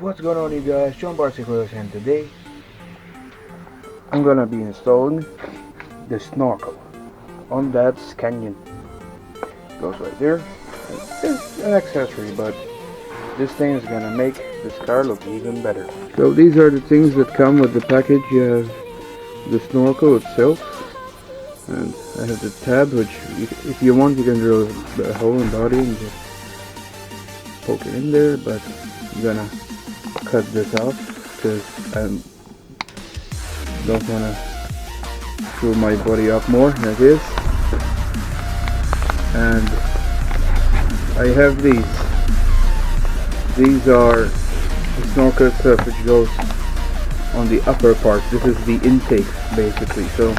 What's going on, you guys? John Barciclos, and today I'm gonna be installing the snorkel on that canyon. Goes right there. It's an accessory, but this thing is gonna make this car look even better. So these are the things that come with the package. You have the snorkel itself, and I have the tab, which if you want you can drill a hole in the body and just poke it in there, but I'm gonna cut this off because I don't want to screw my body up more than it is. And I have these are the snorkel stuff which goes on the upper part. This is the intake basically, so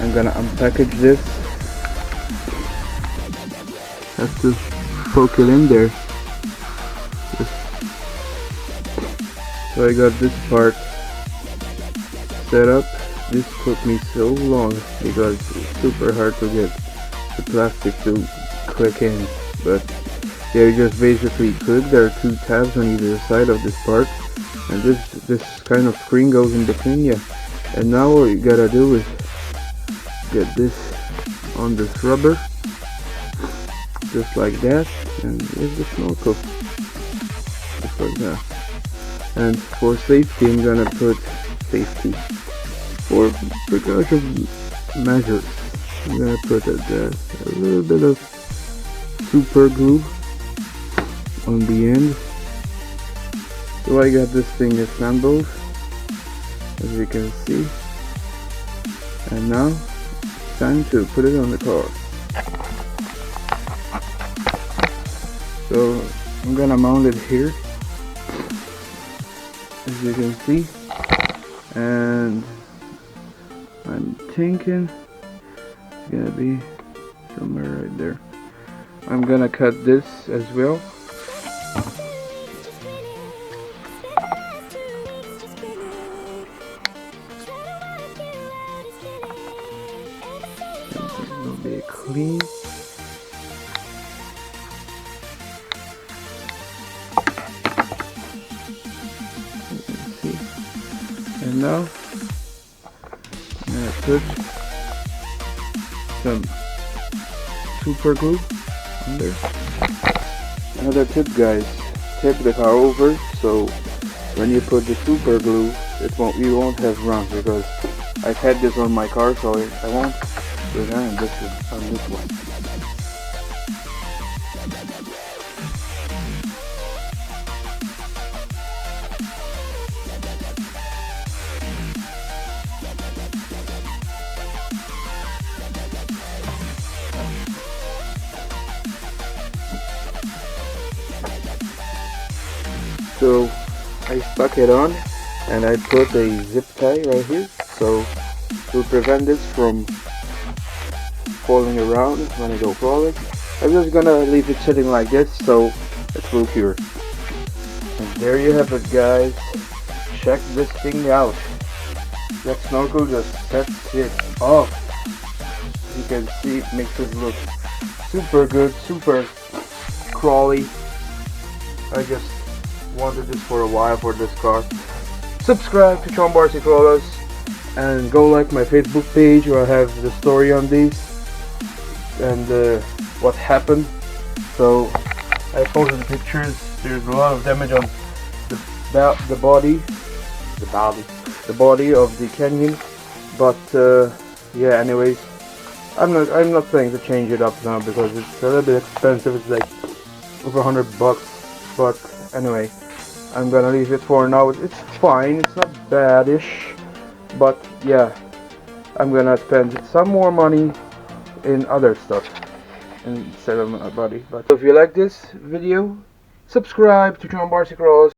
I'm gonna unpackage this. Have to poke it in there. So I got this part set up. This took me so long because it's super hard to get the plastic to click in, but yeah, you just basically click. There are two tabs on either side of this part, and this kind of screen goes in between you. And now what you gotta do is get this on this rubber, just like that, and here's the snorkel, just like that. And for safety, I'm gonna put for precaution measures, I'm gonna put a little bit of super glue on the end. So I got this thing assembled, as you can see, and now it's time to put it on the car. So I'm gonna mount it here, as you can see, and I'm thinking it's gonna be somewhere right there. I'm gonna cut this as well. This will be clean. And now I'm gonna put some super glue on there. Another tip, guys, tip the car over, so when you put the super glue, you won't have runs, because I've had this on my car, so I won't do that on this one. So I stuck it on, and I put a zip tie right here, so to prevent this from falling around when I go crawling. I'm just gonna leave it sitting like this, so it will cure. And there you have it, guys. Check this thing out. That snorkel just sets it off. You can see it makes it look super good, super crawly. I just wanted this for a while for this car. Subscribe to John Barciclos and go like my Facebook page, where I have the story on these and what happened. So I posted the pictures. There's a lot of damage on the body of the canyon, but yeah, anyways, I'm not planning to change it up now because it's a little bit expensive. It's like over $100, but anyway, I'm gonna leave it for now. It's fine, it's not badish, but yeah, I'm gonna spend some more money in other stuff instead of my body. But if you like this video, subscribe to John Barciclos.